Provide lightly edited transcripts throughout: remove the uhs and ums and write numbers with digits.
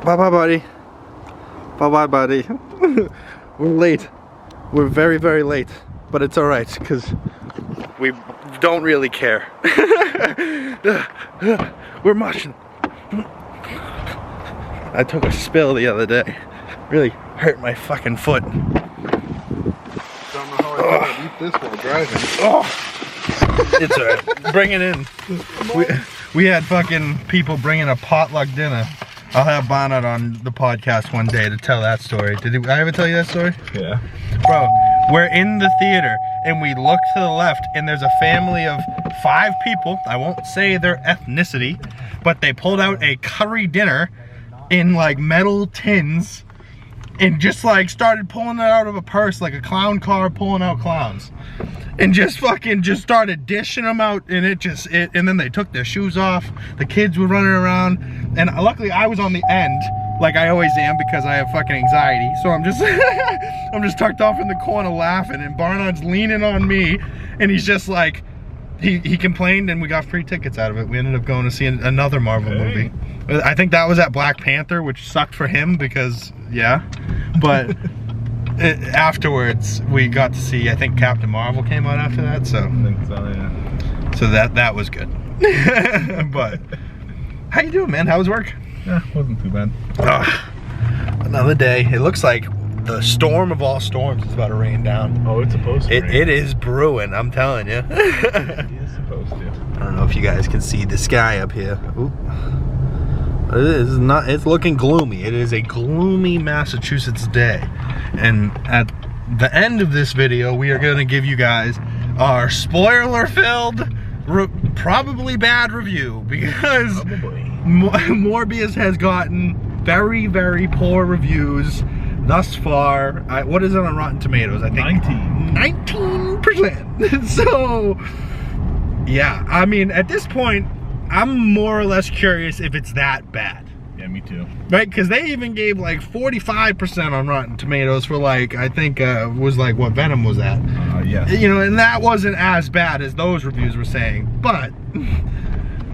Bye-bye, buddy. Bye-bye, buddy. We're late. We're very, very late. But it's alright, because we don't really care. We're mushing. I took a spill the other day. Really hurt my fucking foot. Don't know how I eat this while driving. Oh! It's alright. Bring it in. We had fucking people bringing a potluck dinner. I'll have Bonnet on the podcast one day to tell that story. Did I ever tell you that story? Yeah. Bro, we're in the theater and we look to the left and there's a family of 5 people. I won't say their ethnicity, but they pulled out a curry dinner in like metal tins and just like started pulling it out of a purse like a clown car pulling out clowns. And just fucking just started dishing them out, and and then they took their shoes off. The kids were running around, and luckily I was on the end, like I always am because I have fucking anxiety. So I'm just I'm just tucked off in the corner laughing, and Barnard's leaning on me, and he's just like, he complained, and we got free tickets out of it. We ended up going to see another Marvel movie. I think that was at Black Panther, which sucked for him because yeah, but. Afterwards, we got to see, I think Captain Marvel came out after that, so. I think so, yeah. So that was good. But, how you doing, man? How was work? Yeah, wasn't too bad. Another day. It looks like the storm of all storms is about to rain down. Oh, it's supposed to rain. It is brewing, I'm telling you. It is supposed to. I don't know if you guys can see the sky up here. Oop. It is not, it's looking gloomy. It is a gloomy Massachusetts day. And at the end of this video, we are going to give you guys our spoiler-filled, probably bad review because Morbius has gotten very, very poor reviews thus far. What is it on Rotten Tomatoes? I think 19%. So, yeah, I mean, at this point, I'm more or less curious if it's that bad. Yeah, me too. Right, because they even gave like 45% on Rotten Tomatoes for like, I think was like what Venom was at. Yeah. You know, and that wasn't as bad as those reviews were saying. But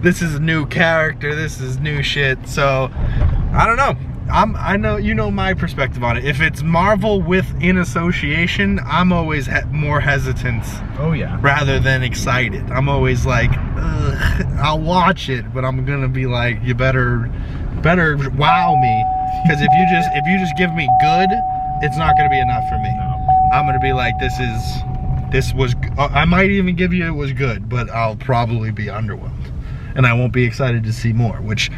this is a new character, this is new shit. So I don't know. I know you know my perspective on it. If it's Marvel in association, I'm always more hesitant. Oh yeah. Rather than excited. I'm always like, ugh, I'll watch it, but I'm gonna be like, you better wow me, because if you just give me good, it's not gonna be enough for me. No. I'm gonna be like, this was. I might even give you it was good, but I'll probably be underwhelmed, and I won't be excited to see more. Which,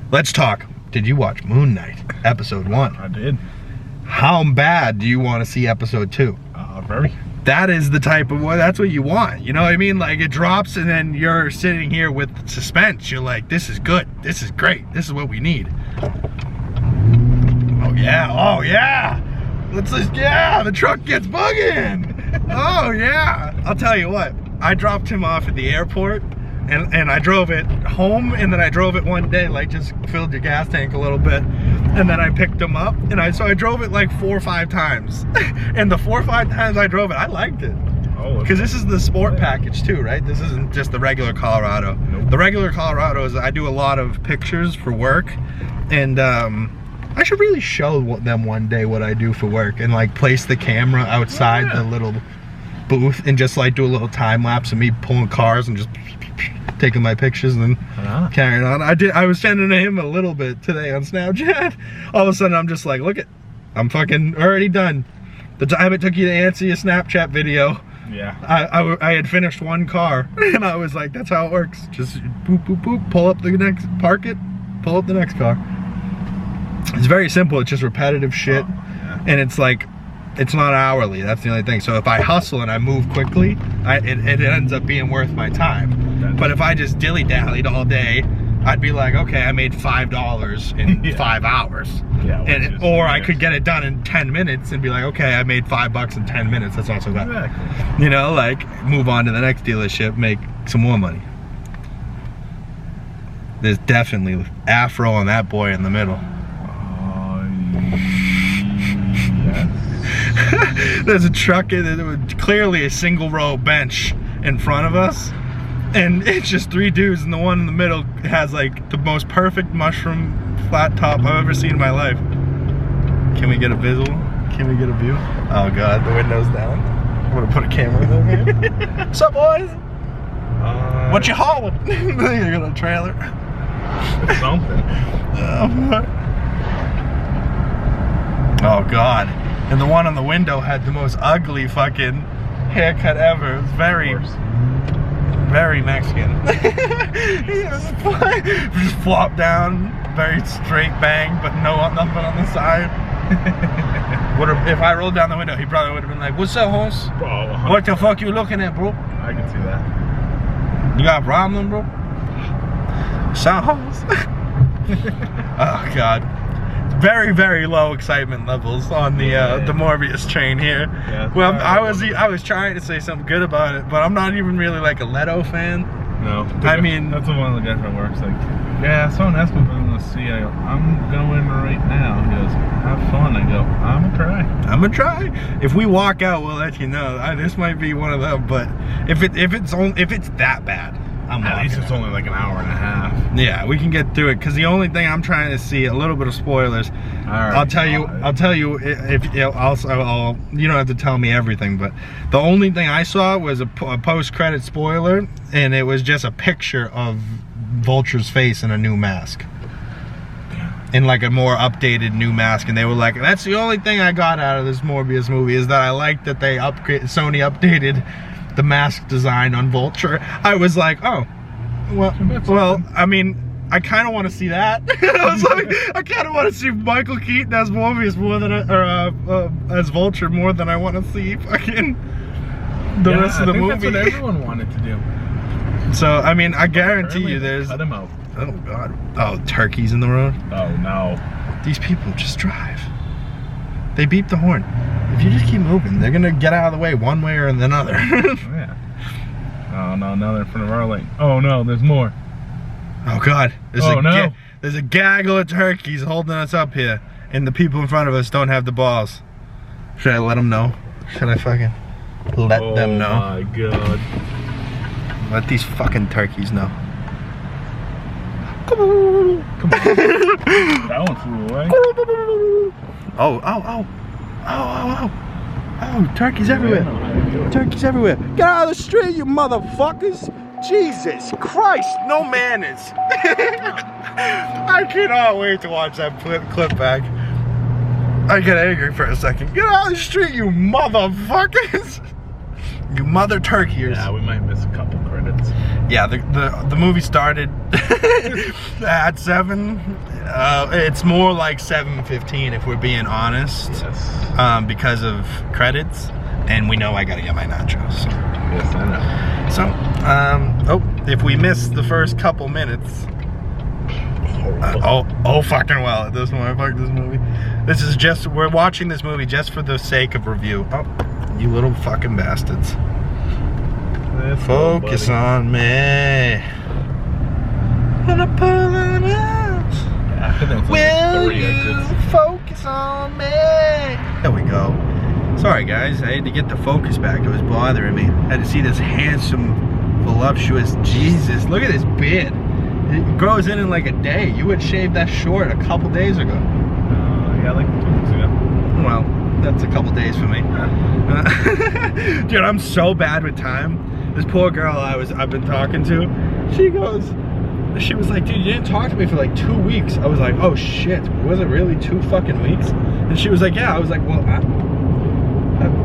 let's talk. Did you watch Moon Knight episode 1? I did. How bad do you want to see episode 2? Very. That is the type of, that's what you want. You know what I mean? Like it drops and then you're sitting here with suspense. You're like, this is good. This is great. This is what we need. Oh yeah. Oh yeah. Yeah, the truck gets bugging. Oh yeah. I'll tell you what, I dropped him off at the airport. And I drove it home, and then I drove it one day, like just filled your gas tank a little bit, and then I picked him up, and so I drove it like 4 or 5 times, and the 4 or 5 times I drove it, I liked it. Oh, because this is the sport package too, right? This isn't just the regular Colorado. Nope. The regular Colorado is, I do a lot of pictures for work, and I should really show them one day what I do for work, and like place the camera outside the little booth, and just like do a little time lapse of me pulling cars and just taking my pictures and then carrying on. I was sending to him a little bit today on Snapchat. All of a sudden I'm just like, look it, I'm fucking already done. The time it took you to answer your Snapchat video, yeah, I had finished 1 car, and I was like, that's how it works. Just boop boop boop, pull up the next, park it, pull up the next car. It's very simple. It's just repetitive shit, and it's like, it's not hourly. That's the only thing. So if I hustle and I move quickly, it ends up being worth my time. But if I just dilly-dallied all day, I'd be like, okay, I made $5 in 5 hours. Yeah, or I could get it done in 10 minutes and be like, okay, I made $5 in 10 minutes. That's not so bad. Exactly. You know, like move on to the next dealership, make some more money. There's definitely afro on that boy in the middle. There's a truck, clearly a single row bench in front of us, And it's just 3 dudes, and the one in the middle has like the most perfect mushroom flat top I've ever seen in my life. Can we get a visual? Can we get a view? Oh god, the window's down. I'm gonna put a camera in there. What's up, boys? What you hauling? You got a trailer? Something. Oh god. And the one on the window had the most ugly fucking haircut ever. It was very Mexican. Just flop down, very straight bang, but nothing on the side. If I rolled down the window, he probably would have been like, "What's up, host? Oh, What the fuck you looking at, bro? I can see that. You got a problem, bro? Sound host?" Oh god. Very low excitement levels on the Morbius train here. Yeah, well, I was trying to say something good about it, but I'm not even really like a Leto fan. No, I mean, that's the one of the guys that works like, yeah, someone asked me if I'm gonna see. I go, I'm going right now. He goes, have fun. I go, I'm gonna try. If we walk out, we'll let you know. This might be one of them, but if it's that bad, at least it's only like an hour and a half. Yeah, we can get through it because the only thing I'm trying to see, a little bit of spoilers. Right. I'll tell you if you don't have to tell me everything, but the only thing I saw was a post-credit spoiler, and it was just a picture of Vulture's face in a new mask. In like a more updated new mask, and they were like, that's the only thing I got out of this Morbius movie, is that I like that they Sony updated the mask design on Vulture. I was like, oh, well, I mean, I kind of want to see that. I was like, I kind of want to see Michael Keaton as Morbius more than, as Vulture more than I want to see fucking the rest of the movie. That's what everyone wanted to do. So, I mean, I guarantee you there's... Cut him out. Oh, God. Oh, turkeys in the road? Oh, no. These people just drive. They beep the horn. If you just keep moving, they're going to get out of the way one way or another. Yeah. Oh, no, now they're in front of our lane. Oh, no, there's more. Oh, God. There's a gaggle of turkeys holding us up here, and the people in front of us don't have the balls. Should I let them know? Should I fucking let them know? Oh, my God. Let these fucking turkeys know. Come on. Come on. That one flew away. Oh, turkeys everywhere. Turkeys everywhere. Get out of the street, you motherfuckers. Jesus Christ, no manners. I cannot wait to watch that clip back. I get angry for a second. Get out of the street, you motherfuckers. You mother turkeyers. Yeah, we might miss a couple credits. Yeah, the movie started at 7. It's more like 7:15 if we're being honest. Yes. Because of credits, and we know I gotta get my nachos. So. Yes, I know. So, if we miss the first couple minutes, fucking well at this point. Fuck this movie. We're watching this movie just for the sake of review. Oh, you little fucking bastards. Focus on me. And I pull it out. Will you focus on me? There we go. Sorry guys, I had to get the focus back. It was bothering me. I had to see this handsome, voluptuous Jesus. Look at this beard. It grows in like a day. You would shave that short a couple days ago. Yeah, like 2 weeks ago. Well, that's a couple days for me. Dude, I'm so bad with time. This poor girl I've been talking to, she was like, dude, you didn't talk to me for like 2 weeks. I was like, oh shit, was it really 2 fucking weeks? And she was like, yeah. I was like, well,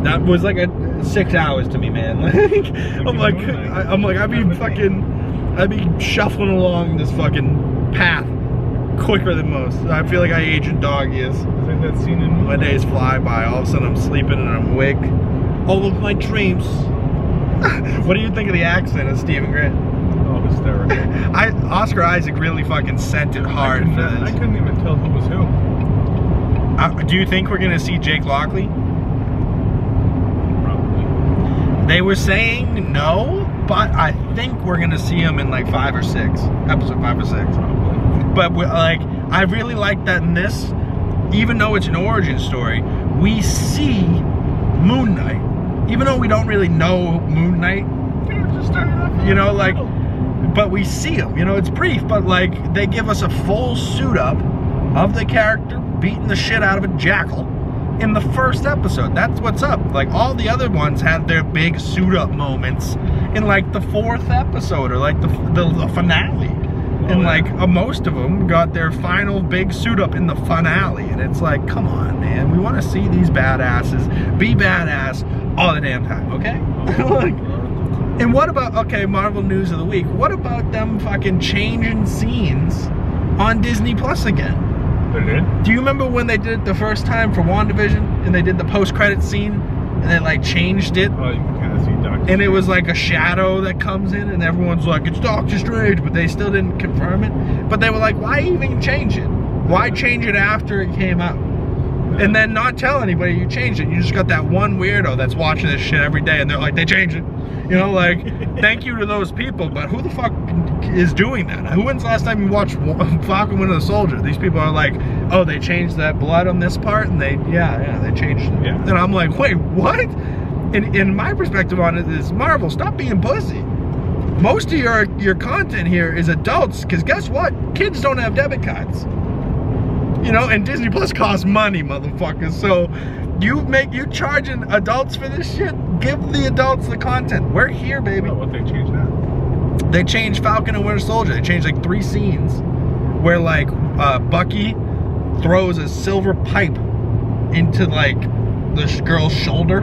that was like 6 hours to me, man. I'd be shuffling along this fucking path quicker than most. I feel like I age in dog years. It's like that scene in My days fly by. All of a sudden I'm sleeping and I'm awake. All of my dreams. What do you think of the accent of Stephen Grant? Oh, hysterical. Oscar Isaac really fucking sent it hard for this. I couldn't even tell who was who. Do you think we're gonna see Jake Lockley? Probably. They were saying no, but I think we're gonna see him in like 5 or 6. Episode 5 or 6. Probably. But like, I really like that in this, even though it's an origin story, we see Moon Knight. Even though we don't really know Moon Knight, you know, like, but we see them. You know, it's brief, but like they give us a full suit up of the character beating the shit out of a jackal in the first episode. That's what's up. Like all the other ones had their big suit up moments in like the 4th episode or like the finale. And like most of them got their final big suit up in the finale. And it's like, come on, man. We want to see these badasses be badass all the damn time, okay? Like, and what about, okay, Marvel News of the Week. What about them fucking changing scenes on Disney Plus again? They did? Do you remember when they did it the first time for WandaVision and they did the post-credit scene and they like changed it? Oh, you can kind of see Doctor And it was like a shadow that comes in and everyone's like, it's Doctor Strange, but they still didn't confirm it. But they were like, why even change it? Why change it after it came out? And then not tell anybody you changed it. You just got that one weirdo that's watching this shit every day and they're like, they changed it. You know, like, thank you to those people, but who the fuck is doing that? When's the last time you watched Falcon Winter Soldier? These people are like, oh, they changed that blood on this part, and they changed it. Yeah. And I'm like, wait, what? And my perspective on it is, Marvel, stop being pussy. Most of your content here is adults, because guess what? Kids don't have debit cards. You know, and Disney Plus costs money, motherfuckers. So you charging adults for this shit? Give the adults the content. We're here, baby. Oh, what they changed now? They changed Falcon and Winter Soldier. They changed like 3 scenes where like Bucky throws a silver pipe into like this girl's shoulder,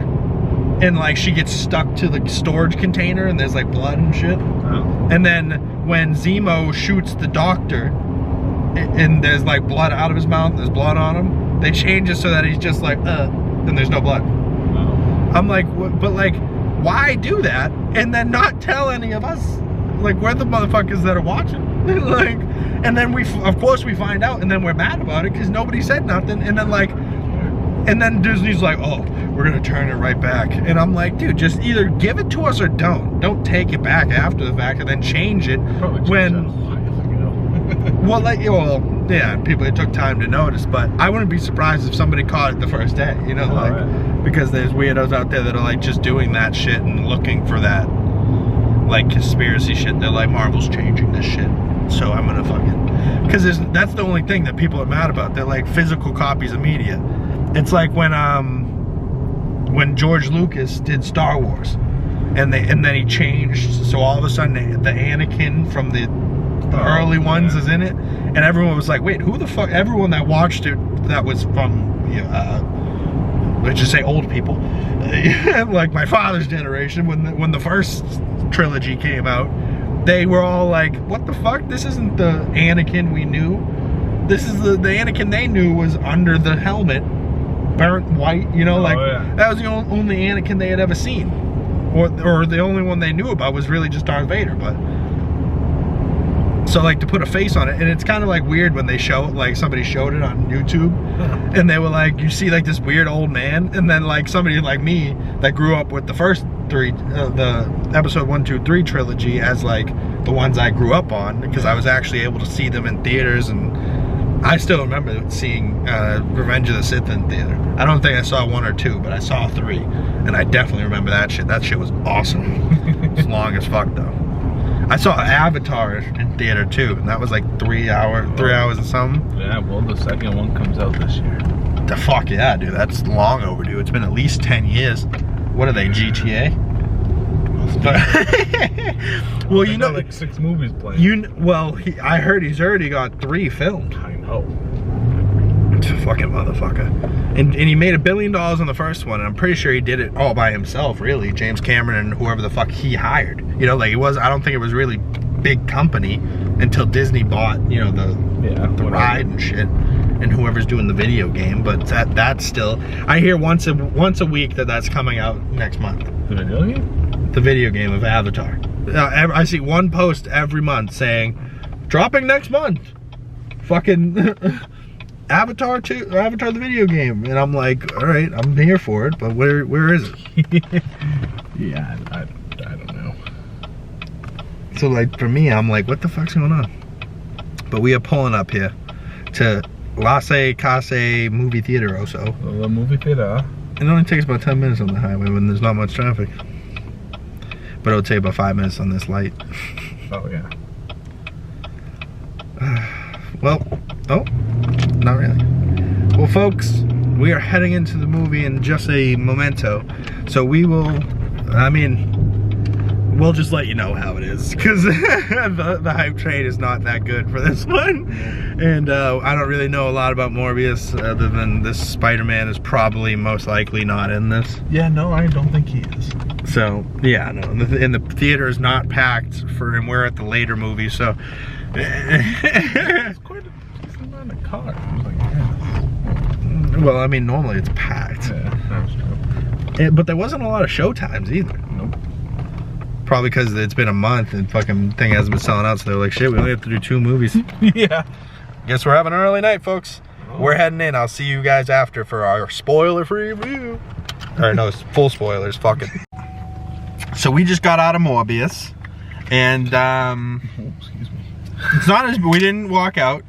and like she gets stuck to the storage container, and there's like blood and shit. Oh. And then when Zemo shoots the doctor, and there's like blood out of his mouth, there's blood on him, they change it so that he's just like, and there's no blood. Oh. I'm like, but like, why do that and then not tell any of us? Like, we're the motherfuckers that are watching. Like, and then of course we find out, and then we're mad about it because nobody said nothing. And then like, and then Disney's like, oh, we're gonna turn it right back. And I'm like, dude, just either give it to us or don't take it back after the fact and then change it well, like, yeah, people, it took time to notice, but I wouldn't be surprised if somebody caught it the first day, you know, like, right. Because there's weirdos out there that are like just doing that shit and looking for that like conspiracy shit. They're like, Marvel's changing this shit, so I'm gonna fucking, because that's the only thing that people are mad about. They're like physical copies of media. It's like when George Lucas did Star Wars, and then he changed, so all of a sudden the Anakin from the early ones is in it, and everyone was like, wait, who the fuck? Everyone that watched it that was from let's just say old people, like my father's generation, when the first trilogy came out, they were all like, what the fuck? This isn't the Anakin we knew. This is the Anakin they knew was under the helmet, burnt white, you know, like that was the only Anakin they had ever seen, or the only one they knew about was really just Darth Vader. But so like to put a face on it, and it's kind of like weird when they show it, like somebody showed it on YouTube, and they were like, you see like this weird old man, and then like somebody like me that grew up with the first 3, the episode 1, 2, 3 trilogy as like the ones I grew up on, because I was actually able to see them in theaters, and I still remember seeing Revenge of the Sith in theater. I don't think I saw 1 or 2, but I saw 3, and I definitely remember that shit. That shit was awesome. It's long as fuck though. I saw Avatar in theater too, and that was like 3 hours and something. Yeah, well, the second one comes out this year. The fuck yeah, dude, that's long overdue. It's been at least 10 years. What are they, GTA? Well, you know, like 6 movies playing. I heard he's already got 3 filmed. I know. It's a fucking motherfucker. And he made $1 billion on the first one, and I'm pretty sure he did it all by himself, really. James Cameron and whoever the fuck he hired. You know, like I don't think it was really big company until Disney bought, you know, the ride and shit, and whoever's doing the video game. But that's still, I hear once a week that's coming out next month. The video game? The video game of Avatar. I see one post every month saying, dropping next month. Fucking Avatar 2, Avatar the video game. And I'm like, all right, I'm here for it, but where is it? Yeah, I don't know. So like for me, I'm like, what the fuck's going on? But we are pulling up here to Las Case Movie Theater also. The movie theater. It only takes about 10 minutes on the highway when there's not much traffic. But it'll take about 5 minutes on this light. Oh, yeah. Well, oh, not really. Well, folks, we are heading into the movie in just a memento. So we will, I mean, we'll just let you know how it is. Because the hype train is not that good for this one. And I don't really know a lot about Morbius other than this Spider-Man is probably most likely not in this. Yeah, no, I don't think he is. So, yeah, no, and the theater is not packed and we're at the later movie, so. It's quite a decent amount of cars. Like, yeah. Well, I mean, normally it's packed. Yeah, that was true. But there wasn't a lot of show times either. Nope. Probably because it's been a month and fucking thing hasn't been selling out, so they're like, shit, we only have to do 2 movies. Yeah. Guess we're having an early night, folks. Oh. We're heading in. I'll see you guys after for our spoiler-free review. Or no, full spoilers, fuck it. So we just got out of Morbius, and oh, excuse me. It's not as, we didn't walk out.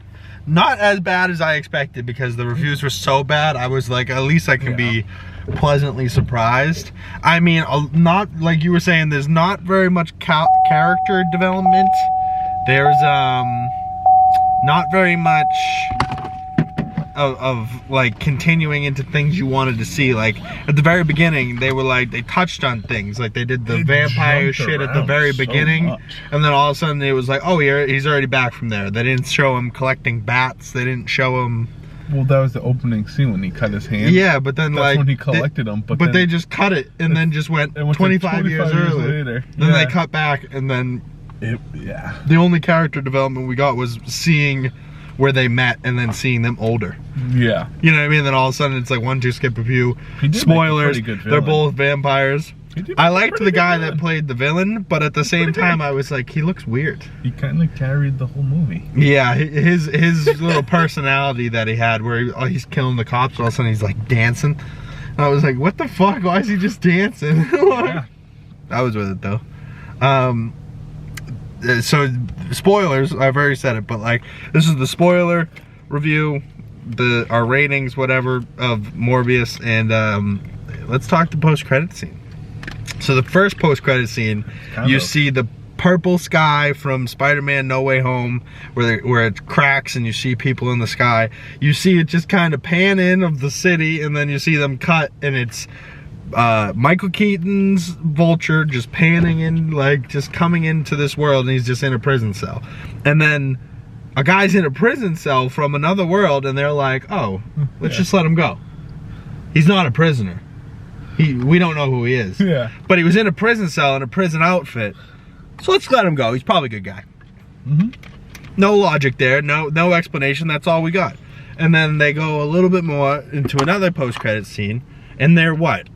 Not as bad as I expected because the reviews were so bad. I was like, at least I can be pleasantly surprised. I mean, not like you were saying, there's not very much character development. There's not very much of like continuing into things you wanted to see. Like at the very beginning, they were like, they touched on things, like they did the vampire shit at the very beginning, and then all of a sudden it was like, oh, he's already back from there. They didn't show him collecting bats. They didn't show him. Well, that was the opening scene when he cut his hand. Yeah, but then that's when he collected them. But they just cut it and then just went 25 years earlier. Then they cut back and then the only character development we got was seeing where they met and then seeing them older. Yeah. You know what I mean? Then all of a sudden it's like 1, 2, skip a few. Spoilers, they're both vampires. I liked the guy that played the villain, but at the same time I was like, he looks weird. He kind of carried the whole movie. Yeah, his little personality that he had where he's killing the cops, all of a sudden he's like dancing. And I was like, what the fuck? Why is he just dancing? Yeah. I was with it though. So spoilers, I've already said it, but like this is the spoiler review, our ratings, whatever, of Morbius, and let's talk the post-credit scene. So the first post-credit scene, you see the purple sky from Spider-Man No Way Home, where it cracks and you see people in the sky. You see it just kind of pan in of the city, and then you see them cut, and it's Michael Keaton's Vulture just panning in, like just coming into this world, and he's just in a prison cell. And then a guy's in a prison cell from another world, and they're like, oh, let's just let him go. He's not a prisoner. We don't know who he is. Yeah. But he was in a prison cell in a prison outfit. So let's let him go. He's probably a good guy. No logic there, no explanation, that's all we got. And then they go a little bit more into another post-credit scene, and they're what?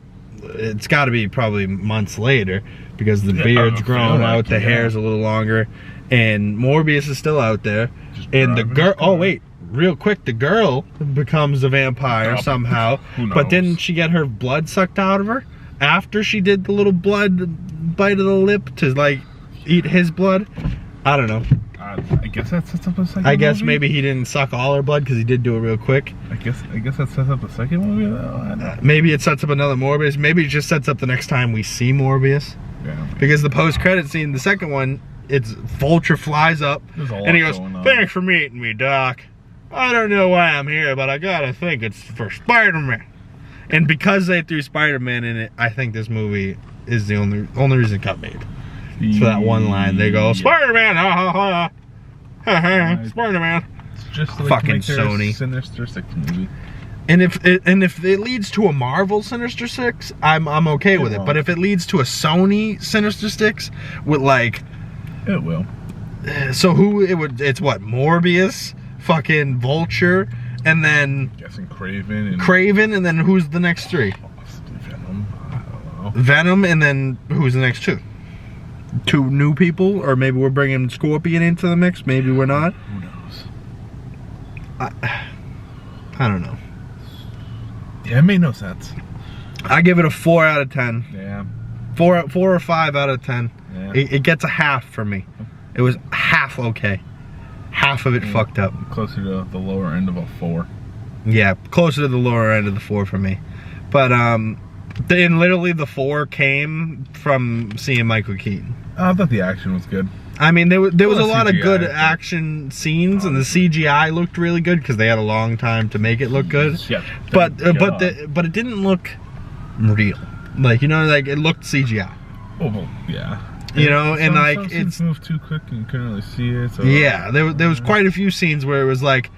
It's got to be probably months later because the beard's grown out, the hair's a little longer, and Morbius is still out there. And the girl, oh wait, real quick, the girl becomes a vampire somehow, but didn't she get her blood sucked out of her after she did the little blood bite of the lip to like eat his blood? I don't know. I guess that sets up a second I guess movie? Maybe he didn't suck all her blood because he did do it real quick. I guess that sets up a second movie though. Maybe it sets up another Morbius. Maybe it just sets up the next time we see Morbius. Yeah. Because the post-credit scene, the second one, it's Vulture flies up and he goes, thanks for meeting me, Doc. I don't know why I'm here, but I gotta think it's for Spider-Man. And because they threw Spider-Man in it, I think this movie is the only reason it got made. So that one line, they go, Spider-Man, ha ha ha. Spider-Man. It's just like fucking Sony. Sinister Six movie. And if it leads to a Marvel Sinister Six, I'm okay with it. But if it leads to a Sony Sinister Six with like, it will. So it's what, Morbius, fucking Vulture, and then I'm guessing Craven, and then who's the next 3? Venom. I don't know. Venom, and then who's the next 2? 2 new people, or maybe we're bringing Scorpion into the mix. Maybe we're not. Who knows? I don't know. Yeah, it made no sense. I give it a 4 out of 10. Yeah. 4 or 5 out of 10. Yeah. It gets a half for me. It was half okay. Half of it fucked up. Closer to the lower end of a 4. Yeah, closer to the lower end of the 4 for me. But and literally the 4 came from seeing Michael Keaton. I thought the action was good. I mean, there was a lot of CGI, good action scenes, and the CGI looked really good because they had a long time to make it look good. Yeah, but it didn't look real. Like, you know, like it looked CGI. Oh yeah. You know, and like it's moved too quick and you couldn't really see it. So yeah, there was quite a few scenes where it was like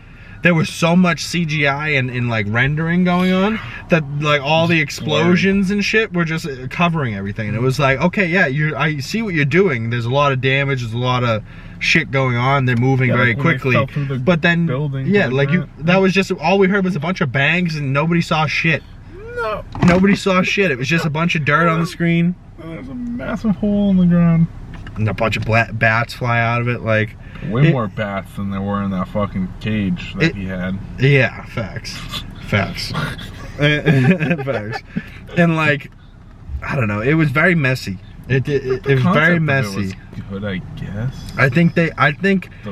there was so much CGI and like rendering going on that like all the explosions and shit were just covering everything, and it was like, okay, yeah, I see what you're doing. There's a lot of damage. There's a lot of shit going on. They're moving very quickly, but then yeah, like that was just all we heard was a bunch of bangs and nobody saw shit. No, nobody saw shit. It was just a bunch of dirt on the screen. There's a massive hole in the ground. And a bunch of bats fly out of it. Like way more bats than there were in that fucking cage that he had. Yeah, facts. Facts. And like, I don't know. It was very messy. It was very messy. Good, I guess. I think the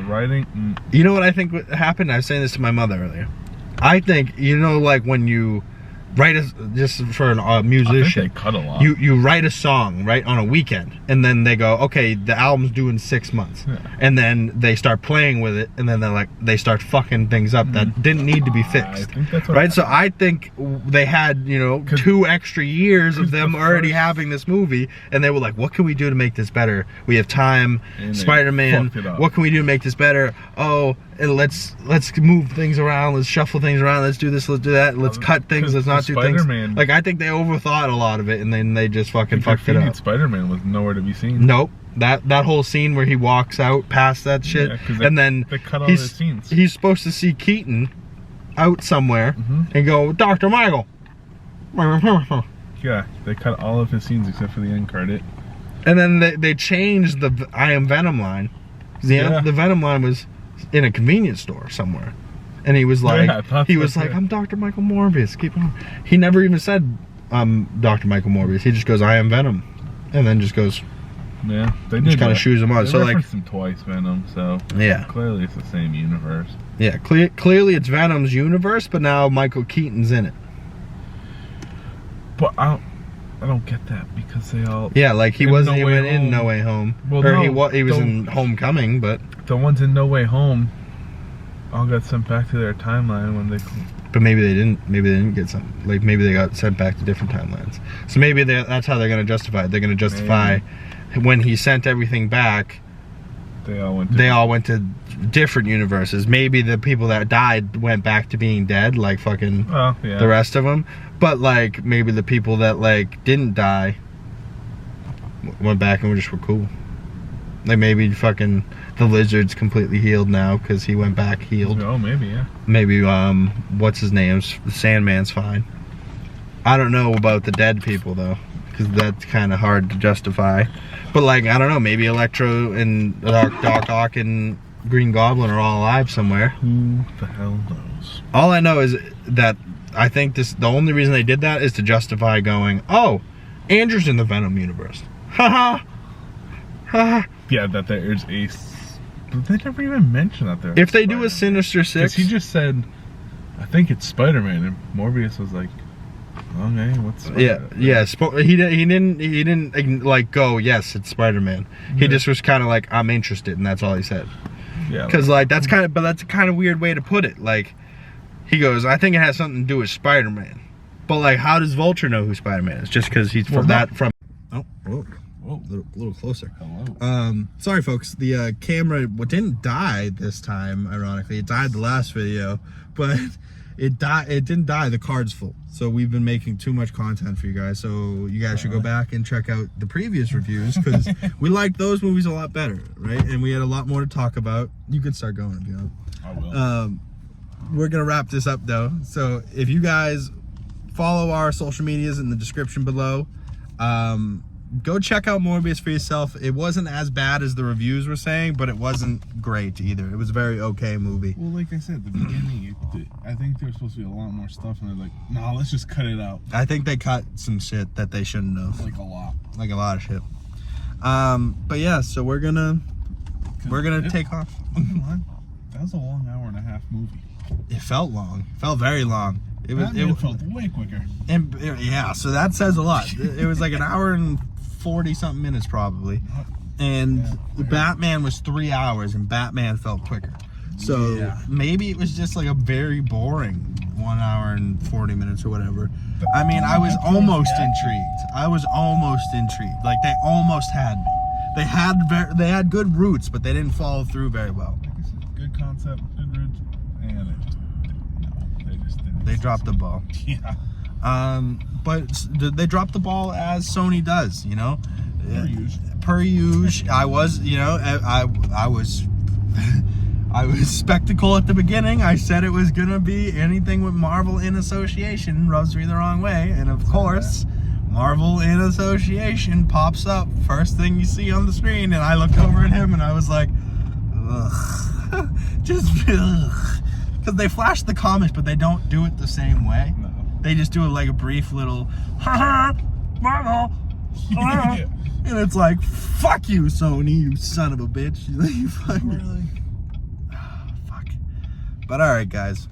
writing. You know what I think happened? I was saying this to my mother earlier. I think, you know, like when you write just for a musician, I think they cut a lot. You write a song right on a weekend, and then they go, okay, the album's due in 6 months, and then they start playing with it, and then they start fucking things up that didn't need to be fixed, right? So I think they had, you know, 2 extra years of them already having this movie, and they were like, what can we do to make this better? We have time. Spider-Man. What can we do to make this better? Oh, and let's move things around. Let's shuffle things around. Let's do this. Let's do that. Let's cut things. Let's not do things. Like, I think they overthought a lot of it, and then they just fucking fucked it up. Spider-Man was nowhere to be seen. Nope. That whole scene where he walks out past that shit, and then they cut all the scenes. He's supposed to see Keaton out somewhere and go, Dr. Michael. Yeah, they cut all of his scenes except for the end credit. And then they changed the I Am Venom line. The Venom line was in a convenience store somewhere, and he was like, I'm Dr. Michael Morbius. Keep on. He never even said Dr. Michael Morbius. He just goes, I am Venom, and then just goes. Yeah, they just kind of shoes him on. So like him twice, Venom. So yeah, clearly it's the same universe. Yeah, clearly it's Venom's universe, but now Michael Keaton's in it. But I don't get that because they all. Yeah, like he wasn't even in No Way Home. Well, or he was in Homecoming, but the ones in No Way Home all got sent back to their timeline when they. But maybe they didn't. Maybe they didn't get some. Like maybe they got sent back to different timelines. So maybe that's how they're gonna justify it. They're gonna justify when he sent everything back. They all went to different universes. Maybe the people that died went back to being dead, like fucking the rest of them. But like maybe the people that like didn't die went back and just were cool. Like maybe fucking the Lizard's completely healed now because he went back healed. Oh, maybe, yeah. Maybe what's his name? Sandman's fine. I don't know about the dead people though, because that's kind of hard to justify. But like, I don't know, maybe Electro and Doc Ock and Green Goblin are all alive somewhere. Who the hell knows? All I know is that I think the only reason they did that is to justify going, oh, Andrew's in the Venom universe. Haha. Haha. Yeah, that there's a. But they never even mentioned that there. If they do a Sinister Six, he just said, I think it's Spider-Man, and Morbius was like, okay, what's he didn't like go, yes, it's Spider-Man. He just was kind of like, I'm interested, and that's all he said. Yeah, because like that's kind of weird way to put it. Like he goes, I think it has something to do with Spider-Man, but like, how does Vulture know who Spider-Man is? Just because he's from a little closer. Hello. Sorry folks, the camera didn't die this time, ironically. It died the last video, but it didn't die. The card's full. So we've been making too much content for you guys. So you guys should go back and check out the previous reviews because we liked those movies a lot better, right? And we had a lot more to talk about. You can start going if you want. I will. We're gonna wrap this up though. So if you guys follow our social medias in the description below, go check out Morbius for yourself. It wasn't as bad as the reviews were saying, but it wasn't great either. It was a very okay movie. Well, like I said at the beginning, I think there was supposed to be a lot more stuff, and they're like, no, let's just cut it out. I think they cut some shit that they shouldn't have. Like a lot. Like a lot of shit. But yeah, so we're gonna take off. That was a long hour-and-a-half movie. It felt long. It felt very long. It felt way quicker. And yeah, so that says a lot. It was like an hour and 40 something minutes probably, and Batman was 3 hours, and Batman felt quicker. So maybe it was just like a very boring 1 hour and 40 minutes or whatever. I mean, I was almost intrigued. Like they almost had me. They had good roots, but they didn't follow through very well. Good concept, good roots, and they just didn't. They dropped the ball. Yeah. But they dropped the ball as Sony does, you know. Per usual. I was, you know, I was. I was skeptical at the beginning. I said it was gonna be anything with Marvel in association rubs me the wrong way, and of course, Marvel in association pops up first thing you see on the screen, and I looked over at him and I was like, ugh, just ugh, because they flash the comics, but they don't do it the same way. No. They just do it like a brief little, haha, Marvel, and it's like, fuck you, Sony, you son of a bitch. You fucking really. But alright guys,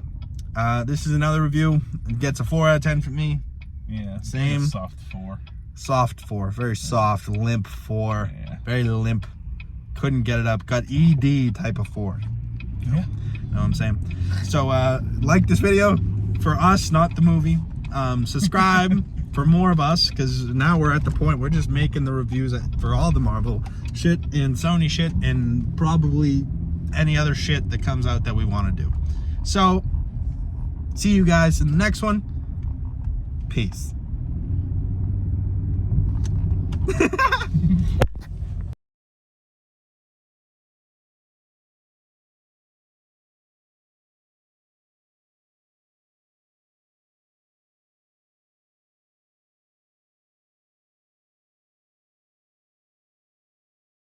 this is another review. It gets a 4 out of 10 from me. Yeah, same. Soft 4. Soft 4, very soft, limp 4. Yeah. Very limp. Couldn't get it up. Got ED type of 4. Yeah. Know what I'm saying? So like this video for us, not the movie. Subscribe for more of us, because now we're at the point we're just making the reviews for all the Marvel shit and Sony shit and probably any other shit that comes out that we want to do. So, see you guys in the next one. Peace.